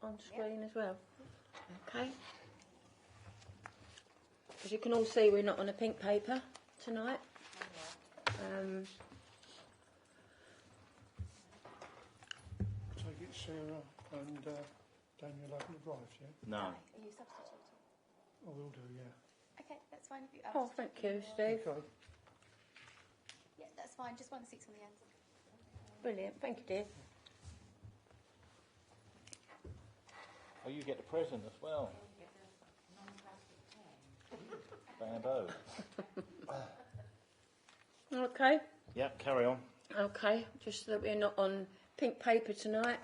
on screen as well? Okay. As you can all see, we're not on a pink paper tonight. Take it, Sarah and Daniel haven't arrived yet? No. Are you substituting? I will do, yeah. Okay, that's fine. If you, Oh, thank you, Steve. Okay. Yeah, that's fine. Just 1 6 on the end. Brilliant. Thank you, dear. Oh, you get the present as well. Bamboo. Okay. Yep, carry on. Okay. Just so that we're not on pink paper tonight.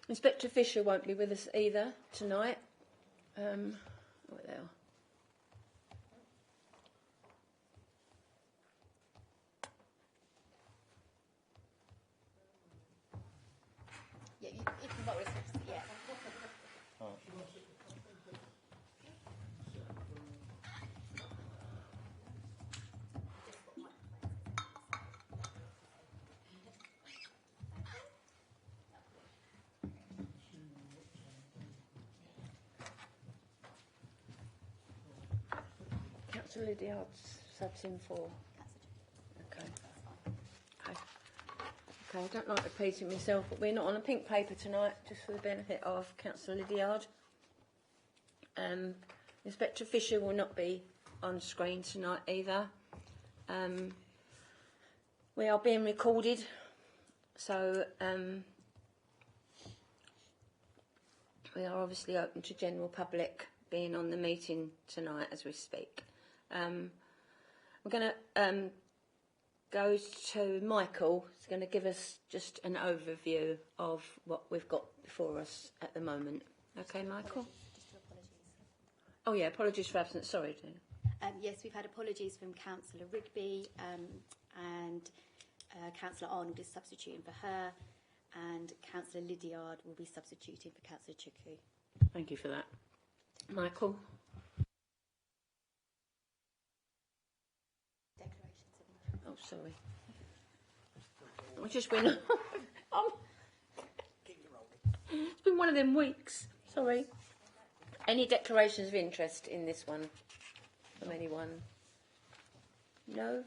Inspector Fisher won't be with us either tonight. What they are. Yeah, you can vote with us. Yeah. Councillor Lydiard's subs in for. Okay. Okay. Okay, I don't like repeating myself, but we're not on a pink paper tonight, just for the benefit of Councillor Lydiard. Inspector Fisher will not be on screen tonight either. We are being recorded, so we are obviously open to general public being on the meeting tonight as we speak. We're going to go to Michael. He's going to give us just an overview of what we've got before us at the moment. Okay, Michael? Just two apologies. Oh, yeah, apologies for absence. Sorry, Dana. Yes, we've had apologies from Councillor Rigby and Councillor Arnold is substituting for her, and Councillor Lydiard will be substituting for Councillor Chukwu. Thank you for that. Michael? Declarations of interest. Oh, sorry. I just been. It's been one of them weeks. Sorry. Any declarations of interest in this one from anyone? No?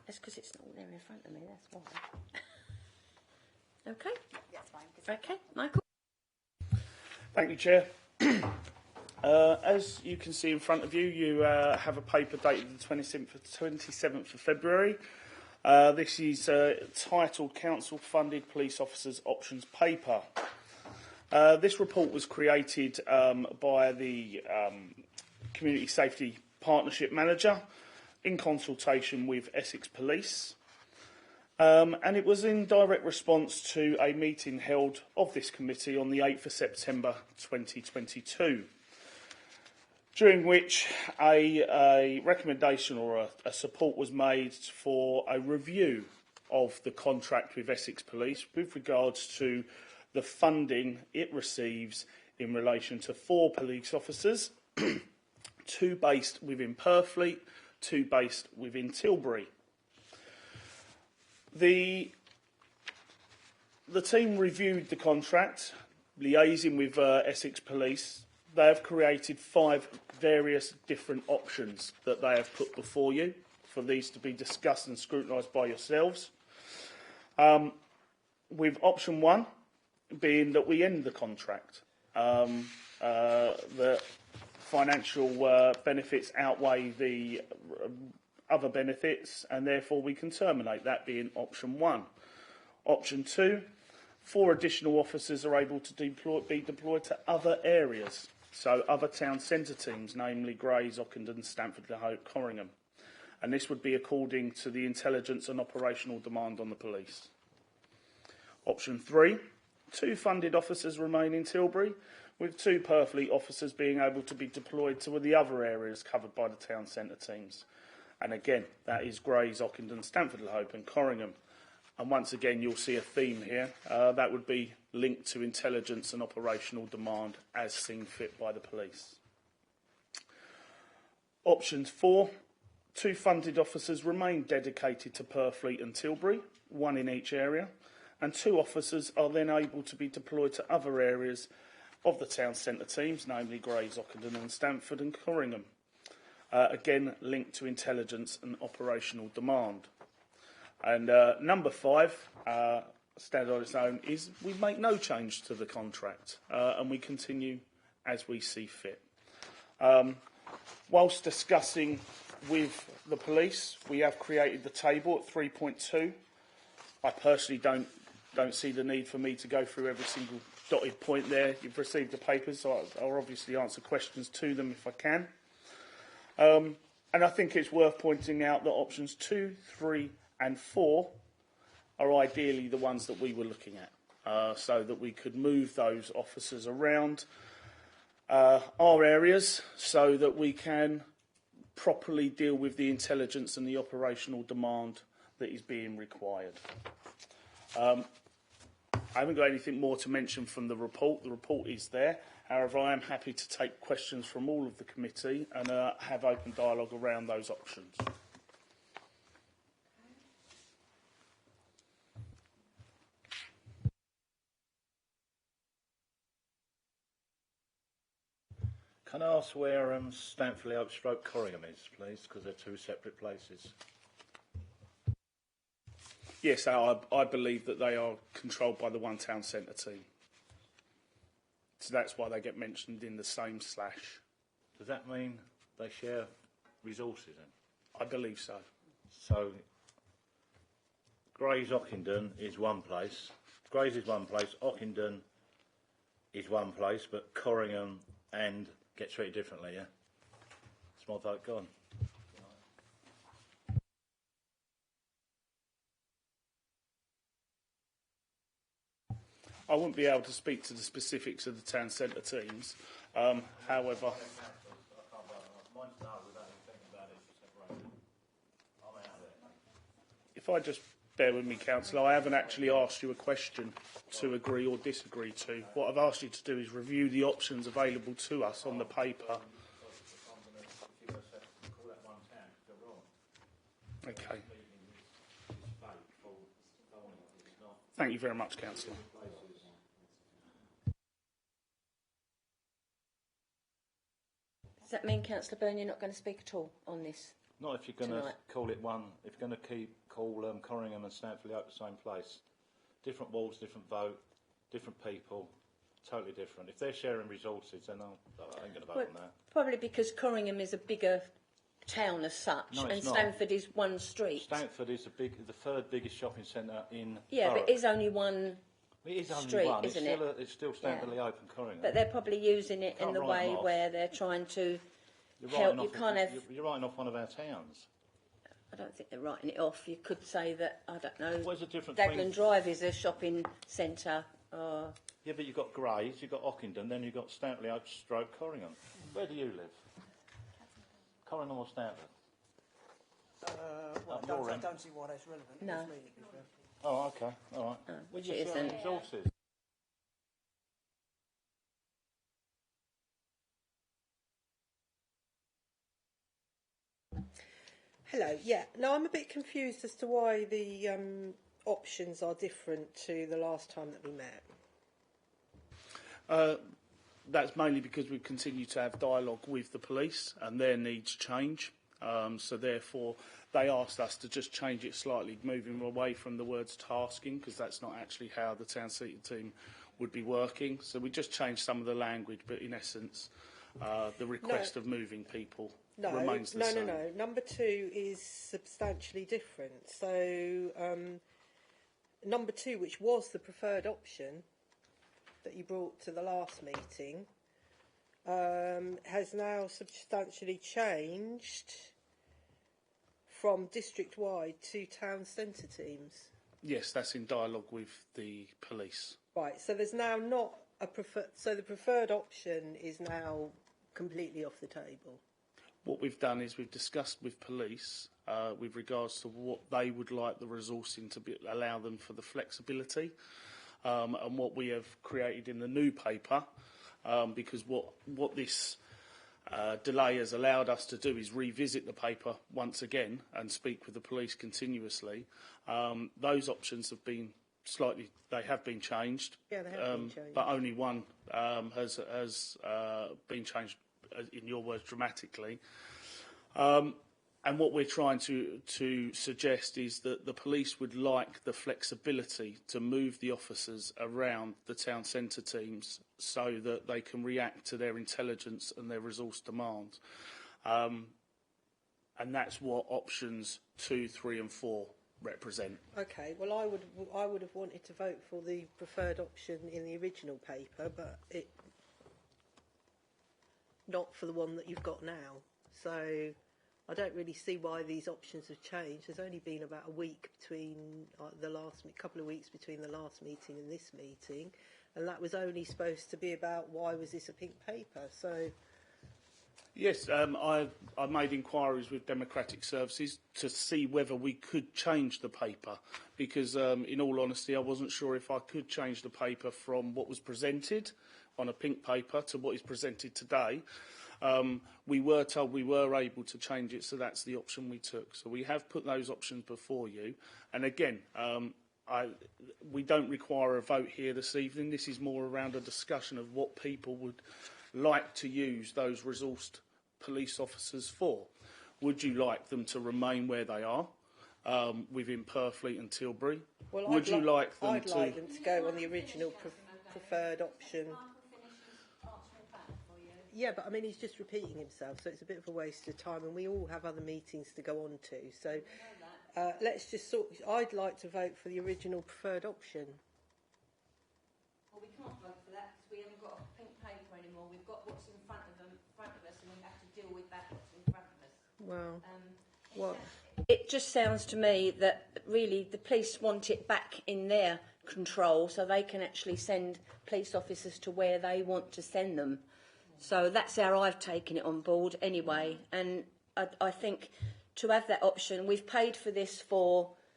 That's because it's not there in front of me, that's why. Okay. That's fine. Okay, Michael? Thank you, Chair. As you can see in front of you, you have a paper dated the 27th of February. This is titled Council Funded Police Officers Options Paper. This report was created by the Community Safety Partnership Manager in consultation with Essex Police. And it was in direct response to a meeting held of this committee on the 8th of September 2022, during which a recommendation or a support was made for a review of the contract with Essex Police with regards to the funding it receives in relation to 4 police officers, 2 based within Purfleet, 2 based within Tilbury. The team reviewed the contract, liaising with Essex Police. They have created 5 various different options that they have put before you for these to be discussed and scrutinised by yourselves. With option 1 being that we end the contract. The financial benefits outweigh the other benefits, and therefore we can terminate, that being option 1. Option 2, 4 additional officers are able to be deployed to other areas, so other town centre teams, namely Grays, Ockenden, Stamford, Le Hope, Corringham. And this would be according to the intelligence and operational demand on the police. Option 3, 2 funded officers remain in Tilbury, with 2 Purfleet officers being able to be deployed to the other areas covered by the town centre teams. And again, that is Grays, Ockenden, Stamford, Le Hope and Corringham. And once again, you'll see a theme here. That would be linked to intelligence and operational demand as seen fit by the police. Options 4, 2 funded officers remain dedicated to Purfleet and Tilbury, 1 in each area, and 2 officers are then able to be deployed to other areas of the town centre teams, namely Grays, Ockenden and Stamford and Corringham. Again, linked to intelligence and operational demand. And number 5, stand on its own, is we make no change to the contract and we continue as we see fit. Whilst discussing with the police, we have created the table at 3.2. I personally don't see the need for me to go through every single dotted point there. You've received the papers, so I'll obviously answer questions to them if I can. And I think it's worth pointing out that options 2, 3 and 4 are ideally the ones that we were looking at, so that we could move those officers around our areas so that we can properly deal with the intelligence and the operational demand that is being required. I haven't got anything more to mention from the report. The report is there. However, I am happy to take questions from all of the committee and have open dialogue around those options. Can I ask where Stanford Stroke Corringham is, please, because they're 2 separate places? Yes, I believe that they are controlled by the one town centre team. So that's why they get mentioned in the same slash. Does that mean they share resources then? I believe so. So, Grays Ockenden is one place. Grays is one place. Ockenden is one place, but Corringham and get treated differently, yeah? It's my vote gone. I wouldn't be able to speak to the specifics of the town centre teams. However, if I just bear with me, Councillor, I haven't actually asked you a question to agree or disagree to. What I've asked you to do is review the options available to us on the paper. Okay. Thank you very much, Councillor. Does that mean, Councillor Byrne, you're not going to speak at all on this? Not if you're going to call it one. If you're going to call Corringham and Stanford out the same place. Different walls, different vote, different people, totally different. If they're sharing resources, then I ain't going to vote on that. Probably because Corringham is a bigger town as such, No, and it's not. Stanford is one street. Stanford is the 3rd biggest shopping centre in Yeah, Thurrock. but it's only one It is only street, one. isn't It's still Stanfordly open, Corringham. But they're probably using it in Can't the write way them off. where they're trying to You're help. writing You off- can't have. You're writing off one of our towns. I don't think they're writing it off. You could say that, I don't know, What's the difference Daglin between... Drive is a shopping centre. Yeah, but you've got Grays, you've got Ockenden, then you've got Stanford Stroke Corringham. Where do you live? Corringham or Stanford? Well, I don't see why that's relevant. No. It's me, to be fair. Oh, okay, all right. Which We're it just sharing isn't. resources. Hello, yeah. No, I'm a bit confused as to why the options are different to the last time that we met. That's mainly because we've continued to have dialogue with the police and their needs change. So therefore, they asked us to just change it slightly, moving away from the words tasking, because that's not actually how the town seating team would be working. So we just changed some of the language, but in essence, the request of moving people remains the same. No. Number 2 is substantially different. So number 2, which was the preferred option that you brought to the last meeting, has now substantially changed from district-wide to town centre teams. Yes, that's in dialogue with the police. Right, so there's now not a preferred... So the preferred option is now completely off the table. What we've done is we've discussed with police with regards to what they would like the resourcing to be, allow them for the flexibility, and what we have created in the new paper, because what this delay has allowed us to do is revisit the paper once again and speak with the police continuously. Those options have been slightly, they have been changed. Yeah, they have been changed. But only one has been changed, in your words, dramatically. And what we're trying to suggest is that the police would like the flexibility to move the officers around the town centre teams so that they can react to their intelligence and their resource demands. And that's what options 2, 3 and 4 represent. Okay, well, I would have wanted to vote for the preferred option in the original paper, but not for the one that you've got now. So I don't really see why these options have changed. There's only been about a week between couple of weeks between the last meeting and this meeting, and that was only supposed to be about why was this a pink paper. So. Yes, I made inquiries with Democratic Services to see whether we could change the paper because, in all honesty, I wasn't sure if I could change the paper from what was presented on a pink paper to what is presented today. We were told we were able to change it, so that's the option we took. So we have put those options before you. And again, we don't require a vote here this evening. This is more around a discussion of what people would like to use those resourced police officers for. Would you like them to remain where they are within Purfleet and Tilbury? Well, I'd like them to go on the original preferred option. Yeah, but I mean, he's just repeating himself, so it's a bit of a waste of time, and we all have other meetings to go on to. So let's just I'd like to vote for the original preferred option. Well, we can't vote for that because we haven't got a pink paper anymore. We've got what's in front of us, and we have to deal with that what's in front of us. Well, it just sounds to me that really the police want it back in their control, so they can actually send police officers to where they want to send them. So that's how I've taken it on board anyway. And I think to have that option, we've paid for this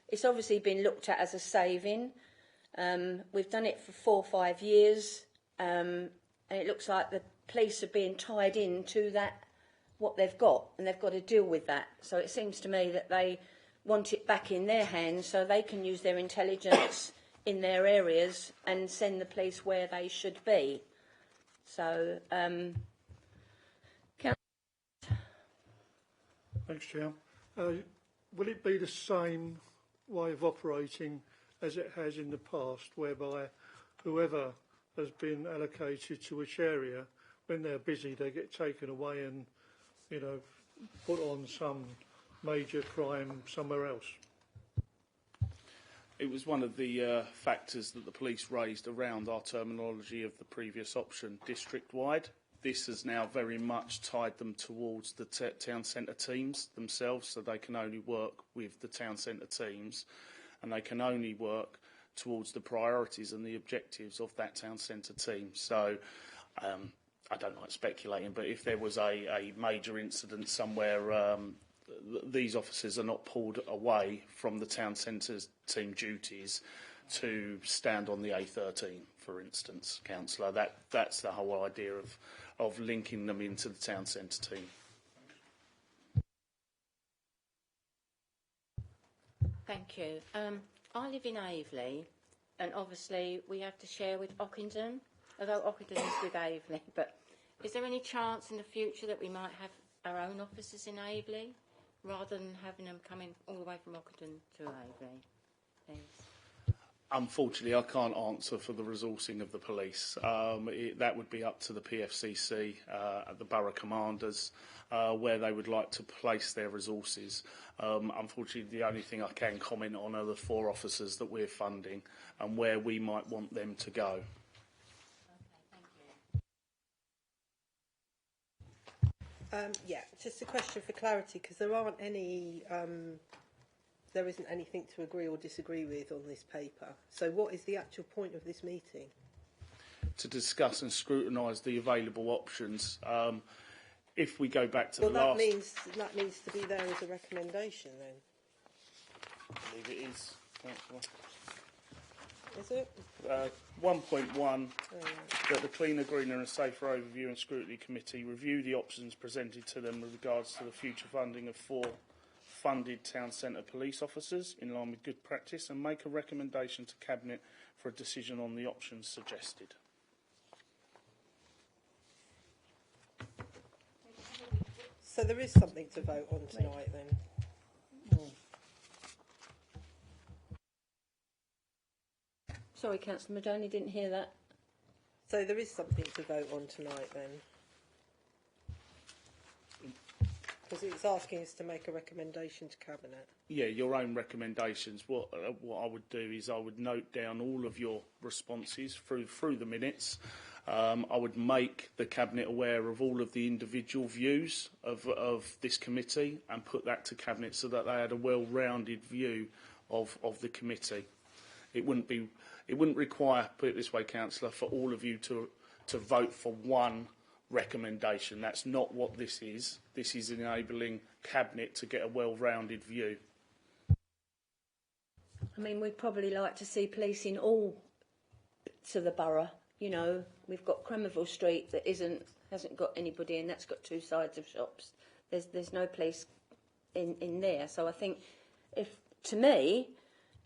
it's obviously been looked at as a saving. We've done it for 4 or 5 years, and it looks like the police are being tied into that, what they've got, and they've got to deal with that. So it seems to me that they want it back in their hands so they can use their intelligence in their areas and send the police where they should be. So, Thanks, Chair. Will it be the same way of operating as it has in the past, whereby whoever has been allocated to which area, when they're busy, they get taken away and, put on some major crime somewhere else? It was one of the factors that the police raised around our terminology of the previous option, district-wide. This has now very much tied them towards the town centre teams themselves, so they can only work with the town centre teams, and they can only work towards the priorities and the objectives of that town centre team. So I don't like speculating, but if there was a major incident somewhere, these officers are not pulled away from the town centre's team duties to stand on the A13, for instance, councillor. That's the whole idea of linking them into the town centre team. Thank you. I live in Aveley, and obviously we have to share with Ockenden, although Ockenden is with Aveley. But is there any chance in the future that we might have our own officers in Aveley, rather than having them coming all the way from Ockenden to Aveley, please? Unfortunately, I can't answer for the resourcing of the police. That would be up to the PFCC, the borough commanders, where they would like to place their resources. Unfortunately, the only thing I can comment on are the 4 officers that we're funding and where we might want them to go. Yeah, just a question for clarity, because there aren't any, there isn't anything to agree or disagree with on this paper. So what is the actual point of this meeting? To discuss and scrutinise the available options. If we go back to the last... that needs to be there as a recommendation then. I believe it is, Councillor. Is it? 1.1, that the Cleaner, Greener and Safer Overview and Scrutiny Committee review the options presented to them with regards to the future funding of 4 funded town centre police officers in line with good practice and make a recommendation to Cabinet for a decision on the options suggested. So there is something to vote on tonight then? Sorry, Councillor Madoni, didn't hear that. So there is something to vote on tonight then? Because it's asking us to make a recommendation to Cabinet. Yeah, your own recommendations. What I would do is I would note down all of your responses through the minutes. I would make the Cabinet aware of all of the individual views of this committee and put that to Cabinet so that they had a well-rounded view of the committee. It wouldn't require, put it this way, Councillor, for all of you to vote for one recommendation. That's not what this is. This is enabling Cabinet to get a well-rounded view. I mean, we'd probably like to see policing all to the borough. You know, we've got Cremerville Street that hasn't got anybody, and that's got two sides of shops. There's no police in there. So I think, to me,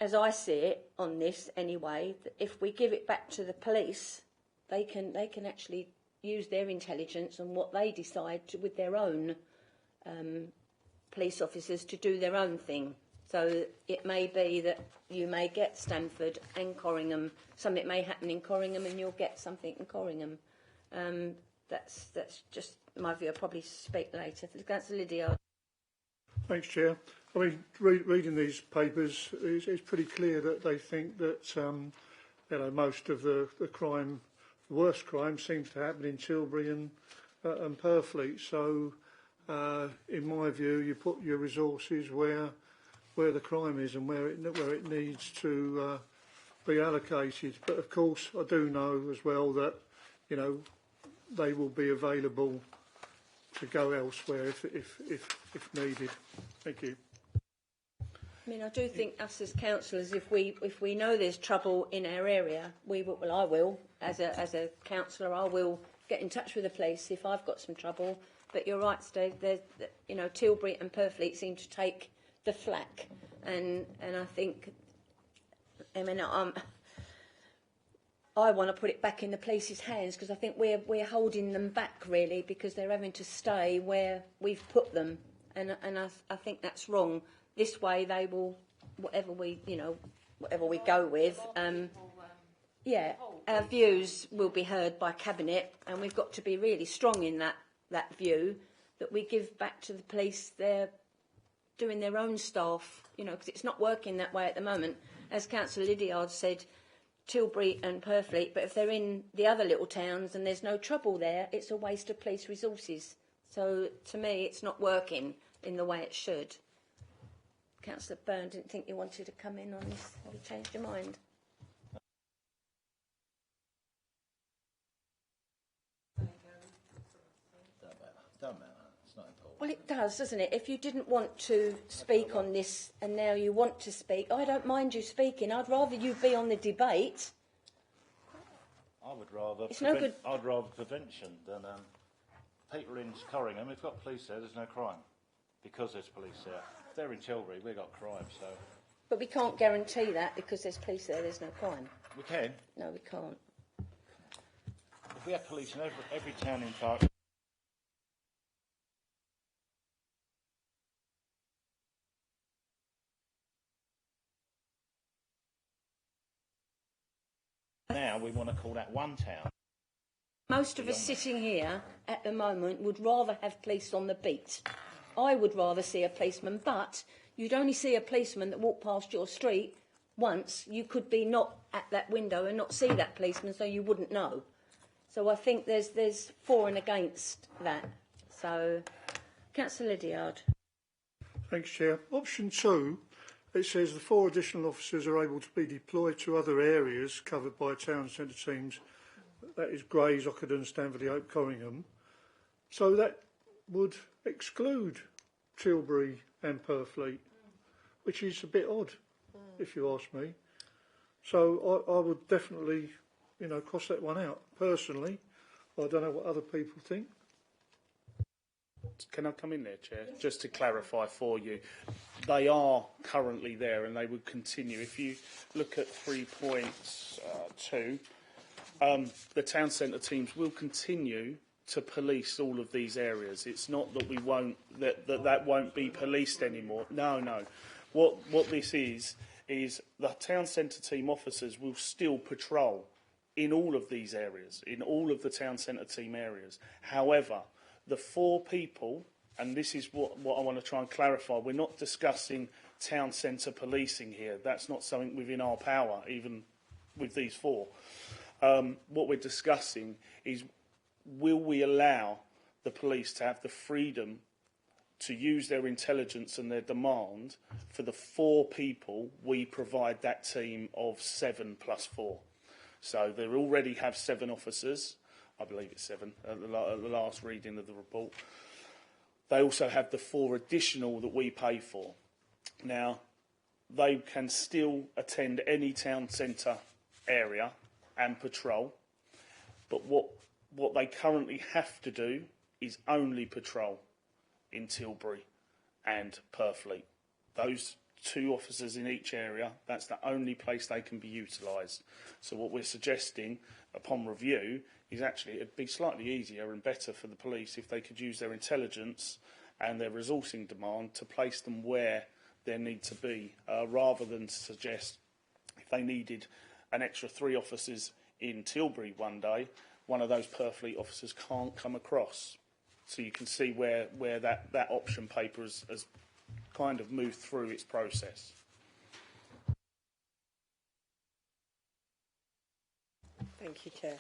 as I see it on this anyway, if we give it back to the police, they can actually use their intelligence and what they decide with their own police officers to do their own thing. So it may be that you may get Stamford and Corringham. Something may happen in Corringham and you'll get something in Corringham. That's just my view. I'll probably speak later. Councillor Lydia. Thanks, Chair. I mean, reading these papers, it's pretty clear that they think that most of the crime, the worst crime, seems to happen in Tilbury and Purfleet. So, in my view, you put your resources where the crime is and where it needs to be allocated. But of course, I do know as well that they will be available to go elsewhere if needed. Thank you. I mean, I do think us as councillors, if we know there's trouble in our area, I will, as a councillor, I will get in touch with the police if I've got some trouble. But you're right, Steve. Tilbury and Purfleet seem to take the flak, and I think, I mean, I want to put it back in the police's hands because I think we're holding them back really because they're having to stay where we've put them, and I think that's wrong. This way they will, whatever we go with, our views will be heard by Cabinet, and we've got to be really strong in that view that we give back to the police. They're doing their own staff, because it's not working that way at the moment. As Councillor Lydiard said, Tilbury and Purfleet, but if they're in the other little towns and there's no trouble there, it's a waste of police resources. So to me, it's not working in the way it should. Councillor Byrne, didn't think you wanted to come in on this. Have you changed your mind? Don't matter. It's not important. Well, it does, doesn't it? If you didn't want to speak on this and now you want to speak, I don't mind you speaking. I'd rather you be on the debate. I would rather. It's no good. I'd rather prevention than people in Corringham. We've got police there. There's no crime because there's police there. If they're in Tilbury, we've got crime. So. But we can't guarantee that because there's police there. There's no crime. We can. No, we can't. If we have police in every town in Thurrock. Now we want to call that one town. Most of us sitting here at the moment would rather have police on the beat. I would rather see a policeman, but you'd only see a policeman that walked past your street once. You could be not at that window and not see that policeman, so you wouldn't know. So I think there's for and against that. So, Councillor Lydiard. Thanks, Chair. Option 2, it says the 4 additional officers are able to be deployed to other areas covered by town centre teams. That is Grays, Ockenden, Stanford, Hope, Corringham. So that would exclude Tilbury and Purfleet, which is a bit odd, if you ask me. So I would definitely, cross that one out. Personally, I don't know what other people think. Can I come in there, Chair? Just to clarify for you, they are currently there and they would continue. If you look at 3.2, the town centre teams will continue to police all of these areas. It's not that we won't that won't be policed anymore. No. What this is the town centre team officers will still patrol in all of these areas, in all of the town centre team areas. However, the 4 people, and this is what I want to try and clarify, we're not discussing town centre policing here. That's not something within our power, even with these 4. What we're discussing is, will we allow the police to have the freedom to use their intelligence and their demand for the 4 people we provide that team of 7 plus 4? So they already have 7 officers. I believe it's 7 at the last reading of the report. They also have the 4 additional that we pay for. Now, they can still attend any town centre area and patrol, but what they currently have to do is only patrol in Tilbury and Purfleet. Those 2 officers in each area, that's the only place they can be utilised. So what we're suggesting upon review is actually it'd be slightly easier and better for the police if they could use their intelligence and their resourcing demand to place them where they need to be, rather than suggest if they needed an extra 3 officers in Tilbury one day, one of those Purfleet officers can't come across. So you can see where that option paper has kind of moved through its process. Thank you, Chair.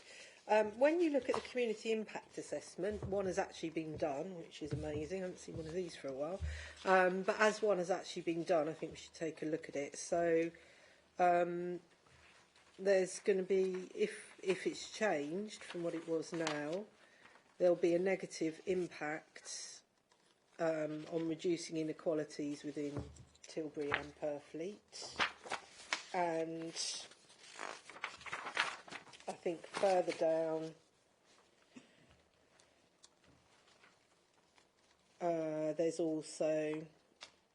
When you look at the community impact assessment, one has actually been done, which is amazing. I haven't seen one of these for a while. But as one has actually been done, I think we should take a look at it. So there's going to be, if it's changed from what it was now, there'll be a negative impact on reducing inequalities within Tilbury and Purfleet. And I think further down, there's also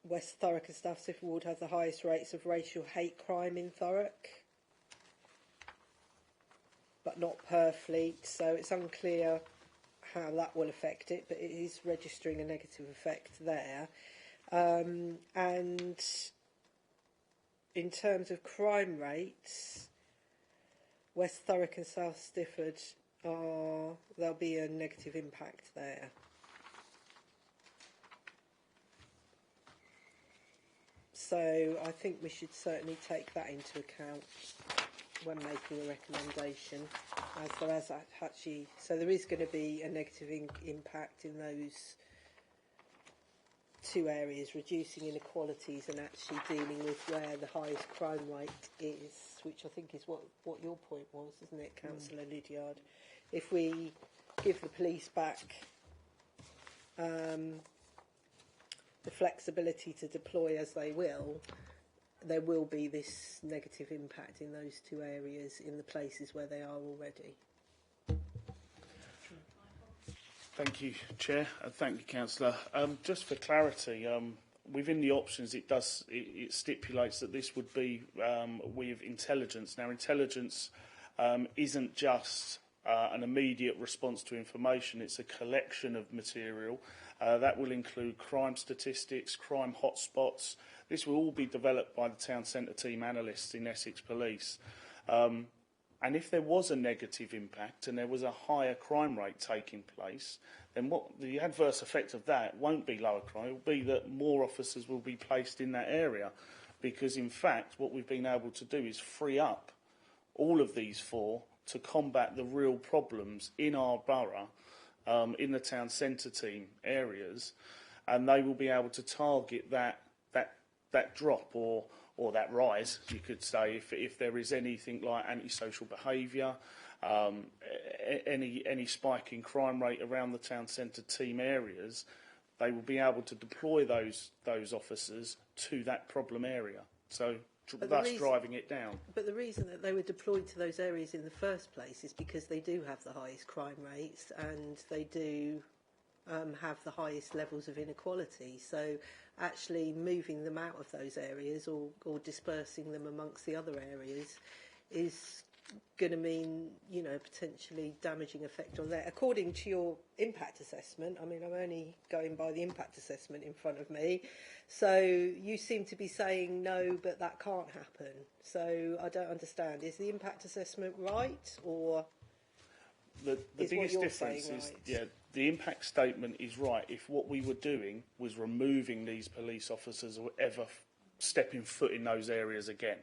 West Thurrock and Stafford Ward has the highest rates of racial hate crime in Thurrock, but not Purfleet, so it's unclear how that will affect it, but it is registering a negative effect there. And in terms of crime rates, West Thurrock and South Stifford there'll be a negative impact there. So I think we should certainly take that into account when making a recommendation. So there is going to be a negative impact in those 2 areas, reducing inequalities and actually dealing with where the highest crime rate is, which I think is what your point was, isn't it, Councillor Lydiard? If we give the police back the flexibility to deploy as they will, there will be this negative impact in those 2 areas in the places where they are already. Thank you, Chair, and thank you, Councillor. Just for clarity, within the options, it stipulates that this would be with intelligence. Now, intelligence isn't just an immediate response to information; it's a collection of material that will include crime statistics, crime hotspots. This will all be developed by the town centre team analysts in Essex Police. And if there was a negative impact and there was a higher crime rate taking place, then what the adverse effect of that won't be lower crime. It will be that more officers will be placed in that area, because in fact what we've been able to do is free up all of these 4 to combat the real problems in our borough, in the town centre team areas, and they will be able to target that drop or that rise, you could say, if there is anything like antisocial behaviour, any spike in crime rate around the town centre team areas, they will be able to deploy those officers to that problem area, so thus driving it down. But the reason that they were deployed to those areas in the first place is because they do have the highest crime rates and they do have the highest levels of inequality. So actually moving them out of those areas or dispersing them amongst the other areas is going to mean, you know, potentially damaging effect on there. According to your impact assessment, I mean, I'm only going by the impact assessment in front of me, so you seem to be saying no, but that can't happen. So I don't understand. Is the impact assessment right, or the biggest difference is, yeah, the impact statement is right if what we were doing was removing these police officers or ever stepping foot in those areas again.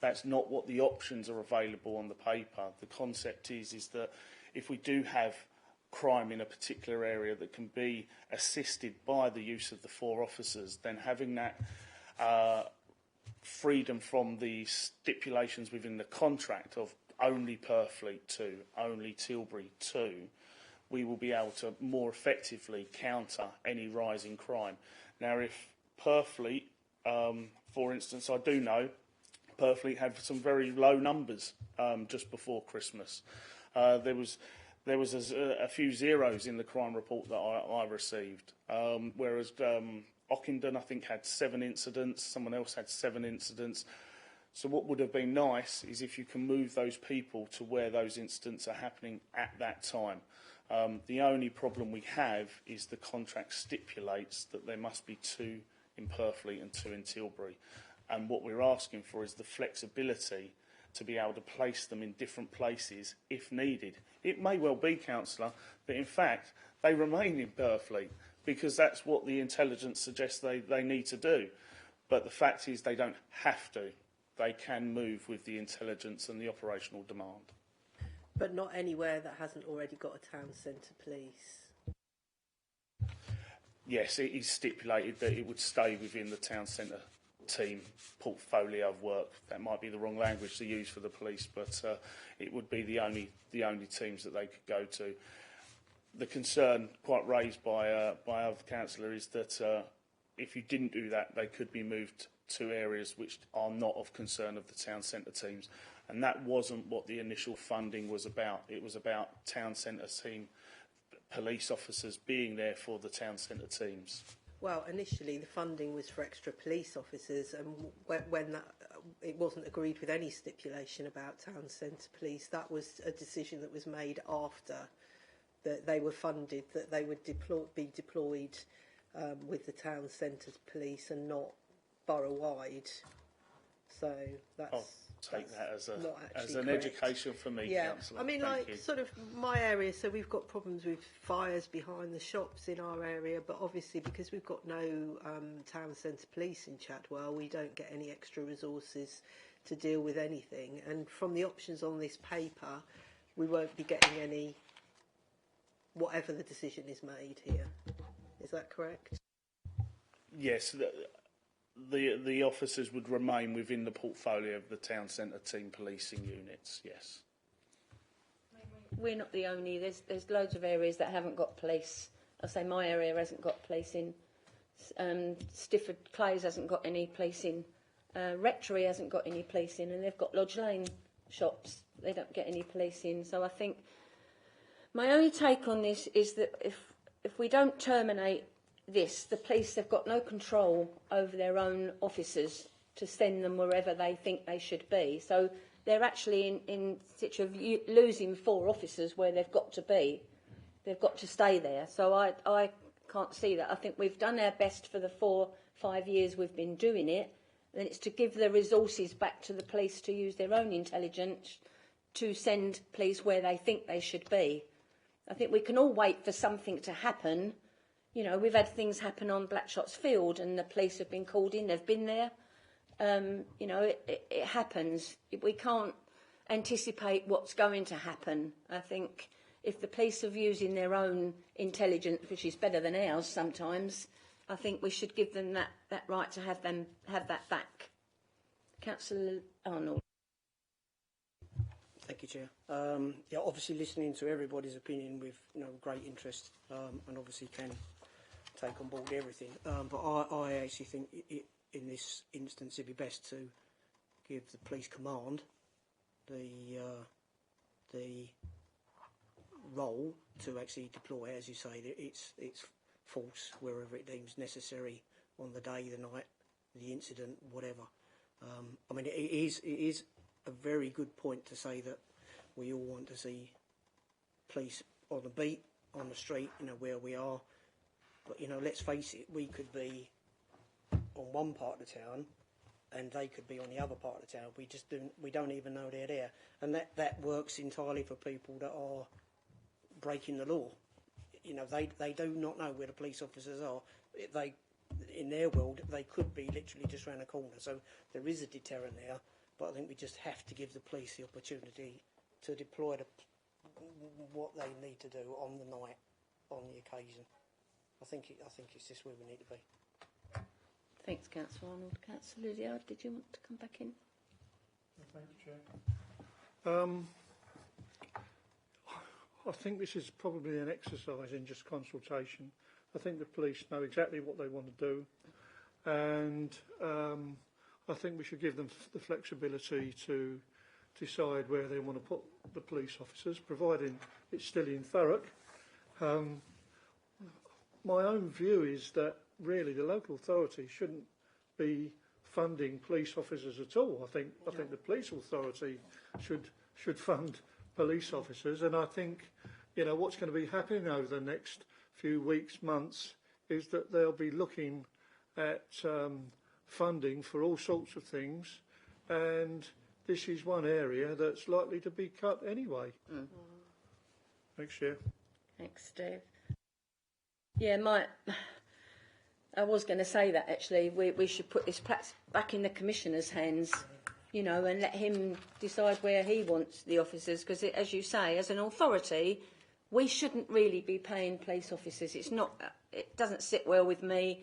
That's not what the options are available on the paper. The concept is that if we do have crime in a particular area that can be assisted by the use of the 4 officers, then having that freedom from the stipulations within the contract of only Purfleet 2, only Tilbury 2, we will be able to more effectively counter any rise in crime. Now, if Purfleet, for instance, I do know Purfleet had some very low numbers just before Christmas. There was a few zeros in the crime report that I received, whereas Ockenden, I think, had 7 incidents. Someone else had 7 incidents. So what would have been nice is if you can move those people to where those incidents are happening at that time. The only problem we have is the contract stipulates that there must be 2 in Purfleet and 2 in Tilbury. And what we're asking for is the flexibility to be able to place them in different places if needed. It may well be, Councillor, that in fact they remain in Purfleet because that's what the intelligence suggests they need to do. But the fact is they don't have to. They can move with the intelligence and the operational demand. but not anywhere that hasn't already got a town centre police? Yes, it is stipulated that it would stay within the town centre team portfolio of work. That might be the wrong language to use for the police, but it would be the only teams that they could go to. The concern, quite raised by other councillor, is that if you didn't do that, they could be moved to areas which are not of concern of the town centre teams, and that wasn't what the initial funding was about. It was about town centre team police officers being there for the town centre teams. Well, initially the funding was for extra police officers, and when that, it wasn't agreed with any stipulation about town centre police. That was a decision that was made after that they were funded, that they would be deployed with the town centre police and not borough-wide. So that's... I'll take that as an correct. Education for me, yeah. Councillor. I mean, Thank like, you. sort of my area, so we've got problems with fires behind the shops in our area, but obviously because we've got no town centre police in Chadwell, we don't get any extra resources to deal with anything. And from the options on this paper, we won't be getting any, whatever the decision is made here. Is that correct? Yes, the officers would remain within the portfolio of the town centre team policing units, yes. We're not the only. There's loads of areas that haven't got police. I'll say my area hasn't got police in. Stifford Clays hasn't got any police in. Rectory hasn't got any police in, and they've got Lodge Lane shops. They don't get any police in. So I think my only take on this is that if we don't terminate this, the police have got no control over their own officers to send them wherever they think they should be. So they're actually in situ of losing 4 officers where they've got to be. They've got to stay there. So I can't see that. I think we've done our best for the 4-5 years we've been doing it. And it's to give the resources back to the police to use their own intelligence to send police where they think they should be. I think we can all wait for something to happen. You know, we've had things happen on Blackshots Field and the police have been called in, they've been there. You know, it happens. We can't anticipate what's going to happen. I think if the police are using their own intelligence, which is better than ours sometimes, I think we should give them that right to have that back. Councillor Arnold. Thank you, Chair. Yeah, obviously listening to everybody's opinion with great interest, and obviously can take on board everything. But I actually think in this instance it'd be best to give the police command the role to actually deploy, as you say, its force wherever it deems necessary on the day, the night, the incident, whatever. I mean, it is a very good point to say that we all want to see police on the beat, on the street, where we are. But, let's face it, we could be on one part of the town and they could be on the other part of the town. We don't even know they're there. And that works entirely for people that are breaking the law. They do not know where the police officers are. In their world, they could be literally just round the corner. So there is a deterrent there, but I think we just have to give the police the opportunity to deploy what they need to do on the night, on the occasion. I think it's just where we need to be. Thanks, Councillor Arnold. Councillor Lydiard, did you want to come back in? Thank you, Chair. I think this is probably an exercise in just consultation. I think the police know exactly what they want to do, and I think we should give them the flexibility to decide where they want to put the police officers, providing it's still in Thurrock. My own view is that really the local authority shouldn't be funding police officers at all. I think the police authority should fund police officers, and I think what's going to be happening over the next few weeks, months, is that they'll be looking at funding for all sorts of things, and this is one area that's likely to be cut anyway. Thanks, Chair. Thanks, Steve. Yeah, I was going to say that actually we should put this perhaps back in the Commissioner's hands, and let him decide where he wants the officers, because as you say, as an authority, we shouldn't really be paying police officers. It doesn't sit well with me.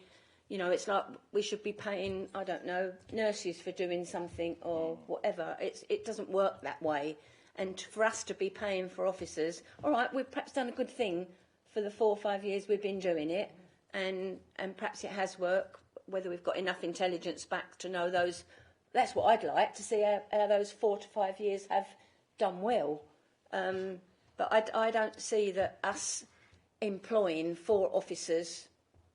It's like we should be paying, I don't know, nurses for doing something or whatever. It doesn't work that way. And for us to be paying for officers, all right, we've perhaps done a good thing for the 4 or 5 years we've been doing it, and perhaps it has worked, whether we've got enough intelligence back to know those. That's what I'd like to see, how those 4 to 5 years have done well. But I don't see that us employing 4 officers,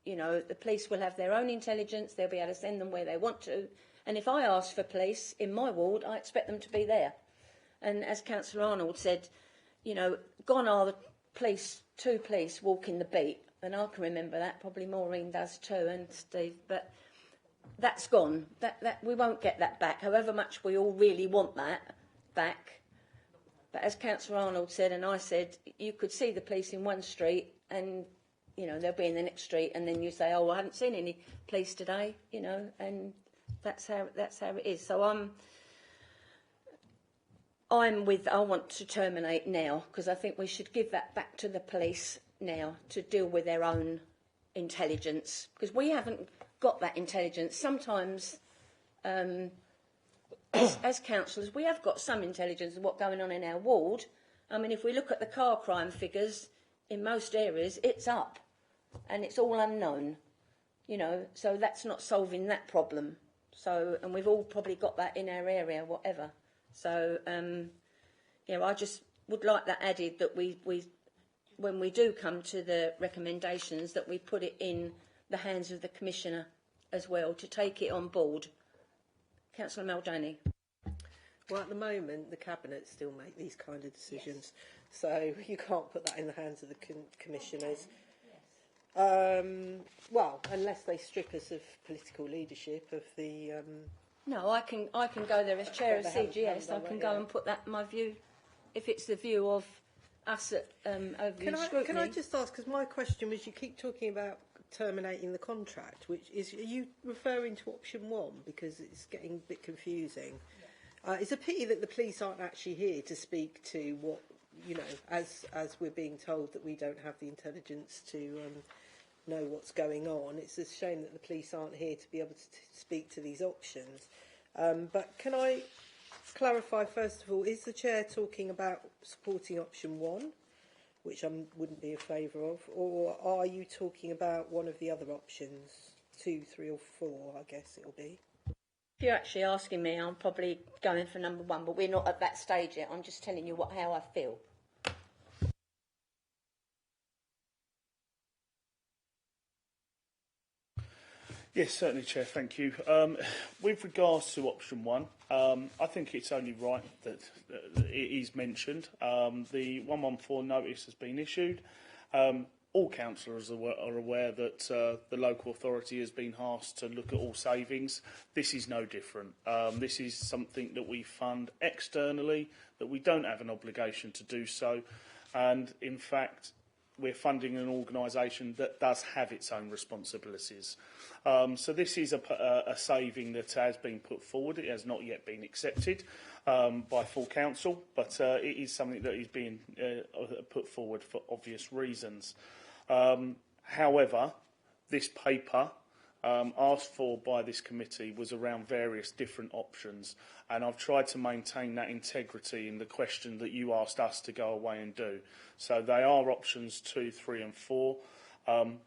the police will have their own intelligence, they'll be able to send them where they want to. And if I ask for police in my ward, I expect them to be there. And as Councillor Arnold said, gone are the police, 2 police walking the beat. And I can remember that, probably Maureen does too, and Steve. But that's gone. That we won't get that back, however much we all really want that back. But as Councillor Arnold said, and I said, you could see the police in one street and, they'll be in the next street, and then you say, oh, I haven't seen any police today, and that's how it is. So I want to terminate now, because I think we should give that back to the police now to deal with their own intelligence, because we haven't got that intelligence. Sometimes, as councillors, we have got some intelligence of what's going on in our ward. I mean, if we look at the car crime figures, in most areas, it's up, and it's all unknown, so that's not solving that problem. So, and we've all probably got that in our area, whatever. So, I just would like that added, that we when we do come to the recommendations, that we put it in the hands of the Commissioner as well, to take it on board. Councillor Maldini. Well, at the moment, the Cabinet still make these kind of decisions, so you can't put that in the hands of the Commissioners. Well, unless they strip us of political leadership of the... No, I can go there as chair of CGS. I can go and put that my view, if it's the view of us at over Scrutiny. Can I just ask, because my question was, you keep talking about terminating the contract, which is, are you referring to option 1? Because it's getting a bit confusing. It's a pity that the police aren't actually here to speak to what, as we're being told that we don't have the intelligence to know what's going on. It's a shame that the police aren't here to be able to speak to these options. But can I clarify, first of all, is the Chair talking about supporting option 1, which I wouldn't be in favour of, or are you talking about one of the other options, 2, 3 or 4, I guess it'll be? If you're actually asking me, I'm probably going for number 1, but we're not at that stage yet. I'm just telling you how I feel. Yes, certainly, Chair. Thank you. With regards to option one, I think it's only right that it is mentioned. The 114 notice has been issued. All councillors are aware that the local authority has been asked to look at all savings. This is no different. This is something that we fund externally, that we don't have an obligation to do so. And in fact, we're funding an organisation that does have its own responsibilities. So this is a saving that has been put forward. It has not yet been accepted by full council, but it is something that is being put forward for obvious reasons. However, this paper asked for by this committee was around various different options, and I've tried to maintain that integrity in the question that you asked us to go away and do. So they are options 2, 3 and 4.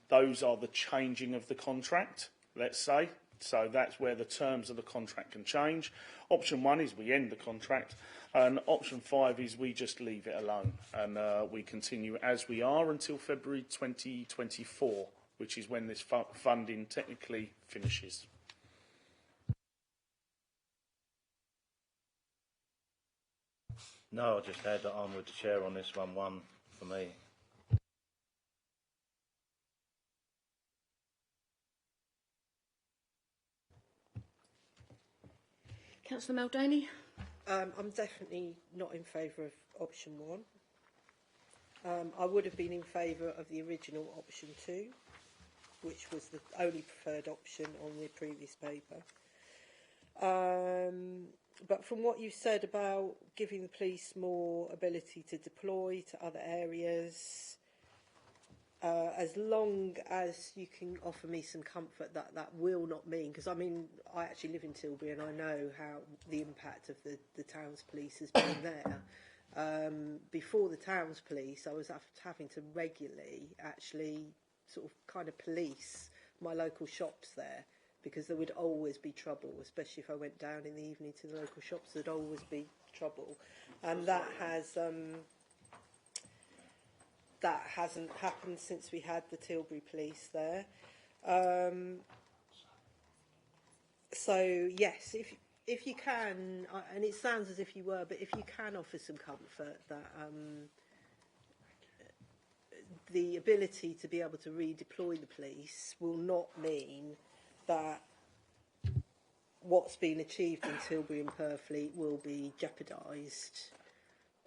Those are the changing of the contract, let's say. So that's where the terms of the contract can change. Option 1 is we end the contract, and option 5 is we just leave it alone and we continue as we are until February 2024, which is when this funding technically finishes. No, I'll just add that I'm with the chair on this one for me. Councillor Muldowney? I'm definitely not in favour of option 1. I would have been in favour of the original option 2, which was the only preferred option on the previous paper. But from what you said about giving the police more ability to deploy to other areas, as long as you can offer me some comfort that that will not mean, because I mean, I actually live in Tilbury and I know how the impact of the town's police has been there. Before the town's police, I was having to regularly actually sort of kind of police my local shops there, because there would always be trouble, especially if I went down in the evening to the local shops. There'd always be trouble, and that hasn't happened since we had the Tilbury police there. So yes, if you can, and it sounds as if you were, but if you can offer some comfort that the ability to be able to redeploy the police will not mean that what's been achieved in Tilbury and Purfleet will be jeopardised,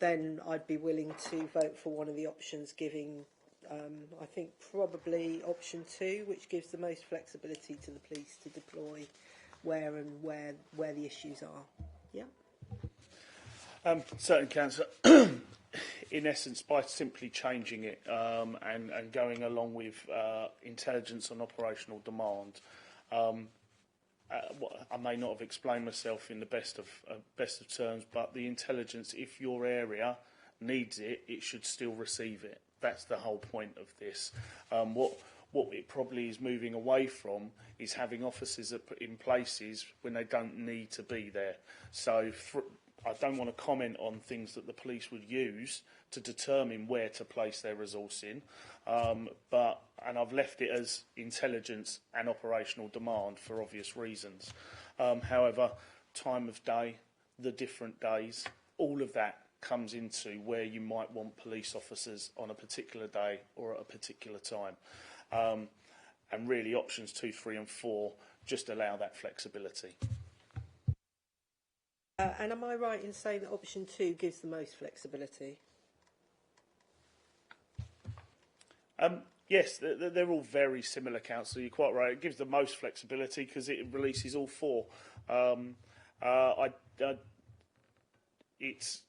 then I'd be willing to vote for one of the options, giving, I think, probably option 2, which gives the most flexibility to the police to deploy where the issues are. Yeah. Certainly, Councillor. In essence, by simply changing it and going along with intelligence on operational demand, I may not have explained myself in the best of terms, but the intelligence, if your area needs it, it should still receive it. That's the whole point of this. What it probably is moving away from is having officers in places when they don't need to be there. So I don't want to comment on things that the police would use to determine where to place their resource in, and I've left it as intelligence and operational demand for obvious reasons. However, time of day, the different days, all of that comes into where you might want police officers on a particular day or at a particular time. And really options 2, 3 and 4 just allow that flexibility. And am I right in saying that option 2 gives the most flexibility? Yes, they're all very similar, Councillor. You're quite right. It gives the most flexibility because it releases all 4. It's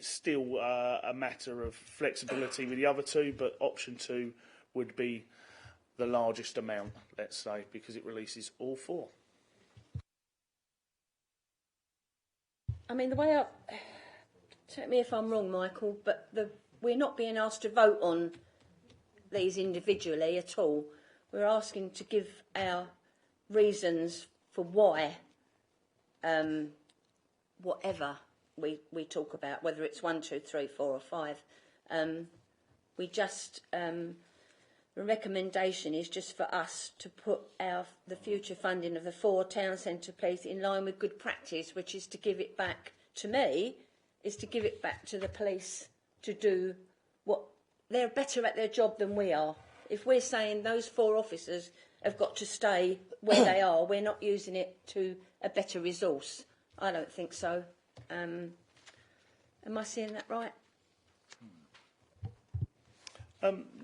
still a matter of flexibility with the other 2, but option 2 would be the largest amount, let's say, because it releases all 4. I mean, the way take me if I'm wrong, Michael, but we're not being asked to vote on these individually at all. We're asking to give our reasons for why, whatever we talk about, whether it's 1, 2, 3, 4 or 5. We just the recommendation is just for us to put the future funding of the 4 town centre police in line with good practice, which is to give it back to me, is to give it back to the police to do what they're better at their job than we are. If we're saying those 4 officers have got to stay where they are, we're not using it to a better resource. I don't think so. Am I seeing that right?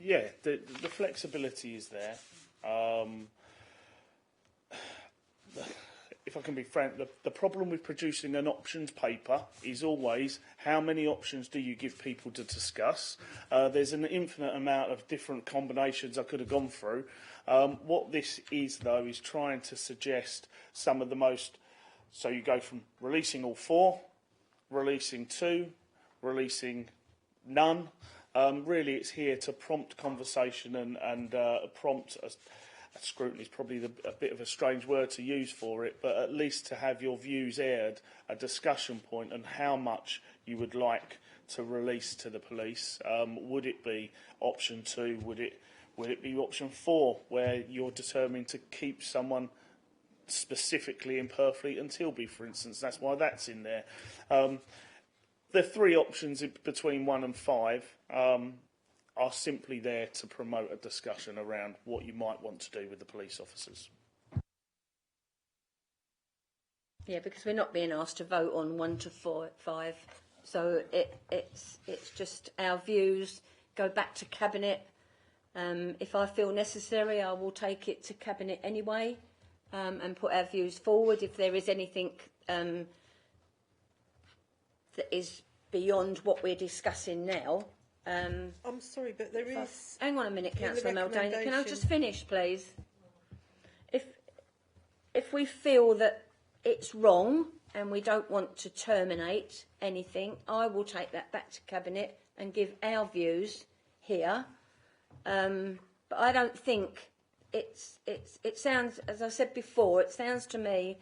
Yeah, the flexibility is there. If I can be frank, the problem with producing an options paper is always how many options do you give people to discuss. There's an infinite amount of different combinations I could have gone through. What this is, though, is trying to suggest some of the most... So you go from releasing all 4, releasing 2, releasing none. Really, it's here to prompt conversation and prompt... Scrutiny is probably a bit of a strange word to use for it, but at least to have your views aired, a discussion point on how much you would like to release to the police. Would it be option 2? Would it be option 4, where you're determined to keep someone specifically in Purfleet and Tilby, for instance? That's why that's in there. The 3 options between 1 and 5 are simply there to promote a discussion around what you might want to do with the police officers. Yeah, because we're not being asked to vote on 1 to 5, so it's just our views go back to Cabinet. If I feel necessary, I will take it to Cabinet anyway, and put our views forward. If there is anything that is beyond what we're discussing now. I'm sorry, but there is... Hang on a minute, Councillor Muldowney. Can I just finish, please? If we feel that it's wrong and we don't want to terminate anything, I will take that back to Cabinet and give our views here. But I don't think it sounds, as I said before, it sounds to me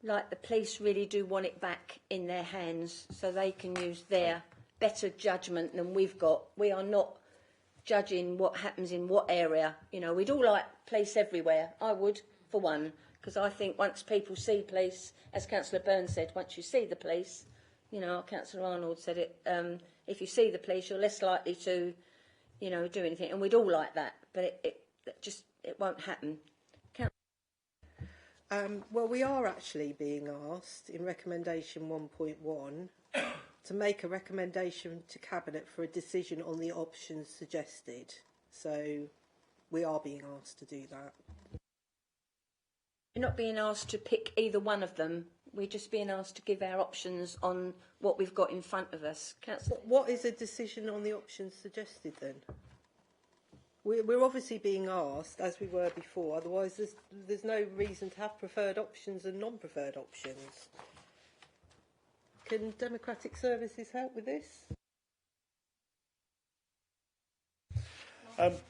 like the police really do want it back in their hands so they can use their better judgment than we've got. We are not judging what happens in what area. You know, we'd all like police everywhere. I would, for one, because I think once people see police, as Councillor Byrne said, once you see the police, you know, Councillor Arnold said it, if you see the police, you're less likely to, you know, do anything. And we'd all like that, but it won't happen. Well, we are actually being asked in recommendation 1.1 to make a recommendation to Cabinet for a decision on the options suggested. So we are being asked to do that. We're not being asked to pick either one of them. We're just being asked to give our options on what we've got in front of us. What is a decision on the options suggested then? We're obviously being asked, as we were before, otherwise there's no reason to have preferred options and non-preferred options. Can Democratic Services help with this?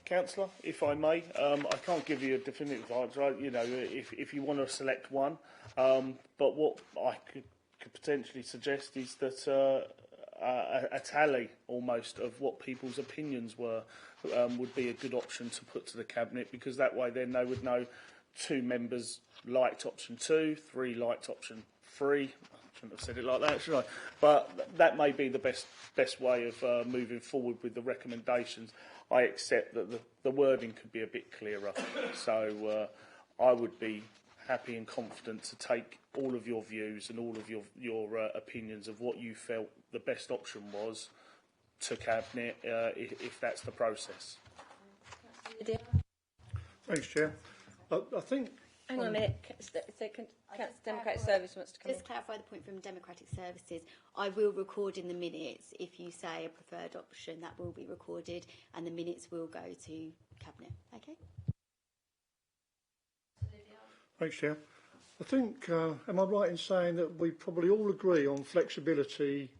Councillor, if I may, I can't give you a definitive answer. You know, if you want to select one, but what I could potentially suggest is that a tally almost of what people's opinions were would be a good option to put to the Cabinet, because that way then they would know 2 members liked option 2, 3 liked option 3. I shouldn't have said it like that, should I? But that may be the best way of moving forward with the recommendations. I accept that the wording could be a bit clearer. So I would be happy and confident to take all of your views and all of your opinions of what you felt the best option was to Cabinet, if that's the process. Thanks, Chair. I think... Hang on a minute. Democratic Service wants to come Just clarify the point from Democratic Services. I will record in the minutes if you say a preferred option. That will be recorded, and the minutes will go to Cabinet. Okay. Thanks, Chair. I think, am I right in saying that we probably all agree on flexibility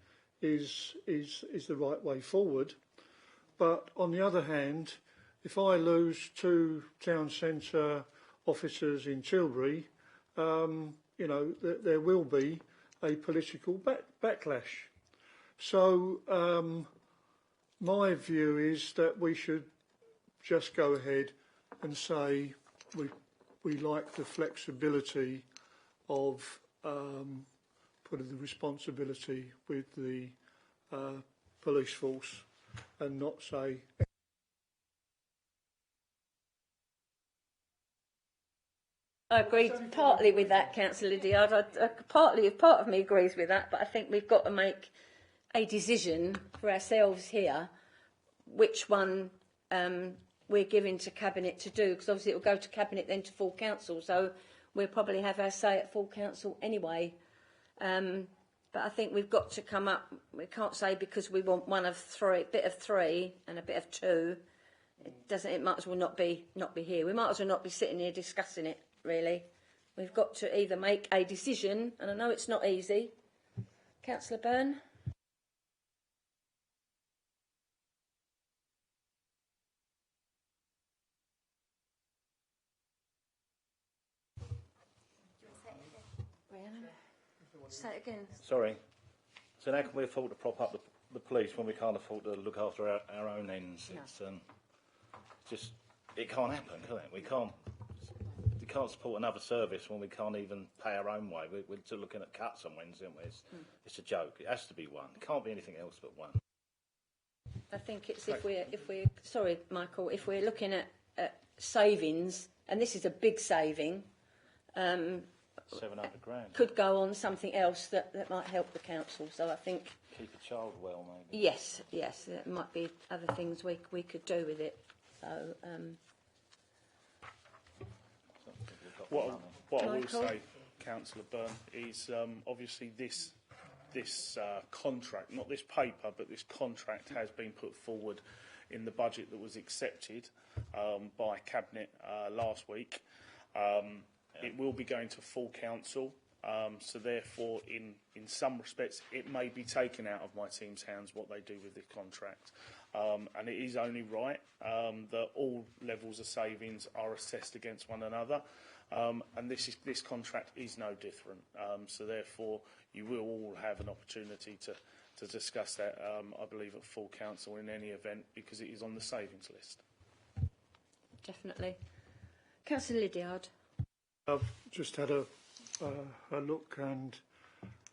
is the right way forward? But on the other hand, if I lose 2 town centre officers in Tilbury, you know, there will be a political backlash. So my view is that we should just go ahead and say we like the flexibility of putting the responsibility with the police force, and not say. I agree partly with that, Councillor Diard. Part of me agrees with that, but I think we've got to make a decision for ourselves here, which one we're giving to Cabinet to do, because obviously it will go to Cabinet then to full council, so we'll probably have our say at full council anyway. But I think we've got to come up. We can't say because we want one of three, bit of three and a bit of two. It might as well not be here. We might as well not be sitting here discussing it. Really, we've got to either make a decision, and I know it's not easy. Councillor Byrne. Say it again. Sorry. So how can we afford to prop up the police when we can't afford to look after our own ends? No. It's just, it can't happen, can it? We can't support another service when we can't even pay our own way. We're still looking at cuts on Wednesday, aren't we? It's a joke. It has to be one. It can't be anything else but one. I think it's if we're sorry, Michael, if we're looking at savings, and this is a big saving, 700 grand. could go on something else that might help the council. So I think Keep a child well, maybe. yes, there might be other things we could do with it. So What I will Michael? say, Councillor Byrne, is obviously this contract, not this paper, but this contract has been put forward in the budget that was accepted by Cabinet last week. It will be going to full council, so therefore, in some respects, it may be taken out of my team's hands what they do with this contract. And it is only right that all levels of savings are assessed against one another. And this contract is no different. So therefore, you will all have an opportunity to discuss that, I believe, at full council in any event, because it is on the savings list. definitely. Councillor Lydiard. I've just had a look, and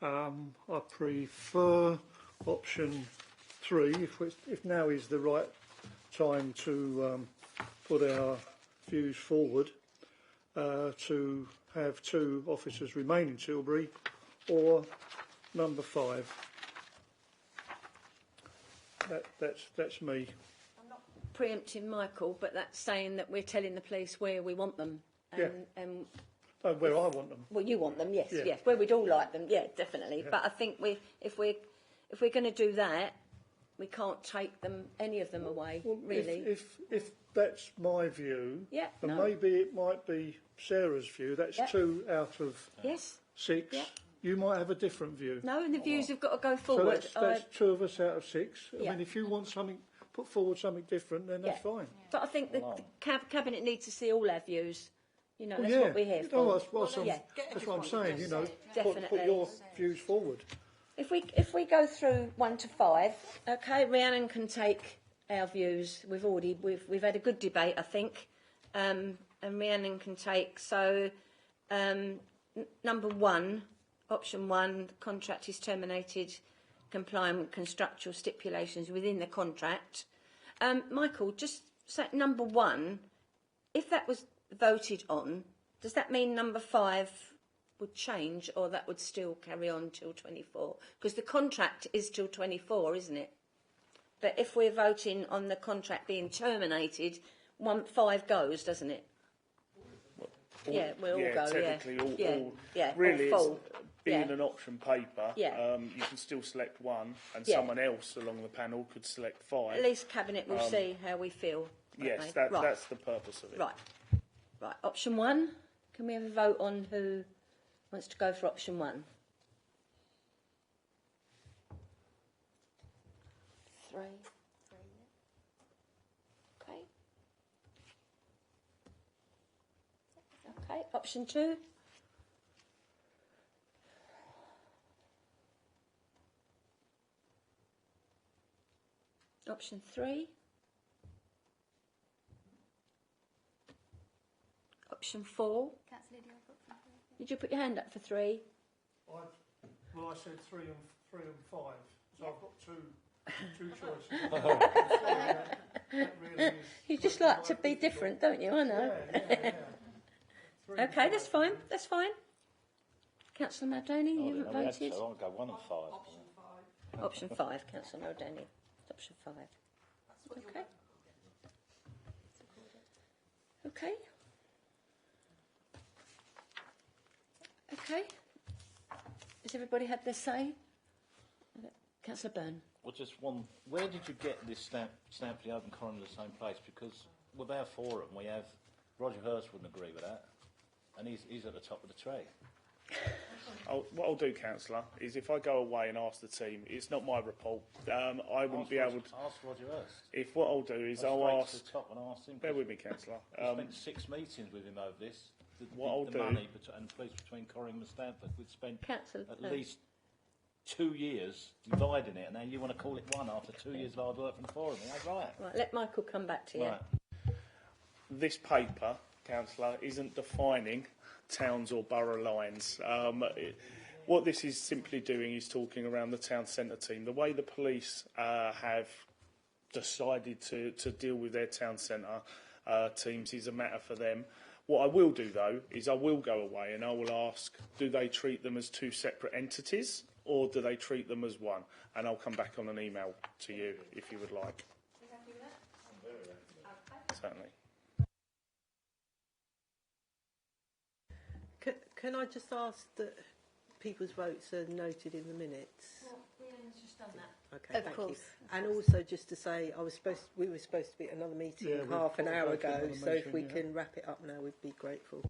I prefer option 3. If now is the right time to put our views forward, to have 2 officers remain in Tilbury, or number 5. That's me. I'm not preempting Michael, but that's saying that we're telling the police where we want them. And Where I want them. well, you want them, yes, Yeah. yes. Where we'd all like them, yeah, definitely. Yeah. But I think if we're going to do that, we can't take any of them away, Well, really. If that's my view, Yeah, and no. maybe it might be Sarah's view. That's Yeah. 2 out of Yes. 6. Yeah. You might have a different view. No, and the views have got to go So forward. that's 2 of us out of 6. Yeah. I mean, if you want put forward something different, then that's fine. But I think the Cabinet needs to see all our views. You know, Well, that's yeah. what we're here for. No, that's what I'm saying. You know, put Definitely. your views forward. If we go through 1 to 5, okay, Rhiannon can take our views. We've had a good debate, I think, and Rhiannon can take. So, number 1, option 1, the contract is terminated, complying with contractual stipulations within the contract. Michael, just say number 1. If that was voted on, does that mean number 5 would change, or that would still carry on till 24? Because the contract is till 24, isn't it? But if we're voting on the contract being terminated, 5 goes, doesn't it? We'll all go. Technically, Yeah. really, all full. it's being an option paper. Yeah. You can still select 1, and Yeah. someone else along the panel could select 5. At least Cabinet will see how we feel. Yes, Right. that's the purpose of it. Right. Option 1. Can we have a vote on who wants to go for option 1? 3. Okay. Okay. Option 2. Option 3. option 4. Councillor Lydia, I've got something. Did you put your hand up for 3? Well, I said 3 and 5, so I've got two choices. That really is You just like to be different, don't you? I know. Yeah. 3 and Okay, 5. that's fine. That's fine. Councillor Maldoni, you haven't We had voted. to. I'll go 1 and 5. Option 5, Councillor Maldoni. Option 5. Okay. Okay. Okay. Has everybody had their say? Councillor Byrne. Well, just one. Where did you get this stamp for the open coroner in the same place? Because with our forum, we have Roger Hurst wouldn't agree with that, and he's at the top of the tree. What I'll do, Councillor, is if I go away and ask the team, it's not my report. I wouldn't be able to. Ask Roger Hurst. If what I'll do is Go I'll straight to ask. the top and ask him. Bear with me, Councillor. We spent 6 meetings with him over this. What I'll the do- money and the police between Corringham and Stamford, we've spent Councillor at Byrne. least 2 years dividing it, and now you want to call it 1 after 2 years of hard work from the forum. Ain't right. Right, let Michael come back to you. Right. This paper, Councillor, isn't defining towns or borough lines. What this is simply doing is talking around the town centre team. The way the police have decided to deal with their town centre teams is a matter for them. What I will do, though, is I will go away and I will ask, do they treat them as 2 separate entities or do they treat them as 1? And I'll come back on an email to you if you would like. You happy with that? Certainly. Can I just ask that people's votes are noted in the minutes? Well, Rhiannon's just done that. Okay, Of thank course. you. And also just to say, we were supposed to be at another meeting Yeah, half an we've hour got to ago, another so if meeting, we yeah. can wrap it up now, we'd be grateful.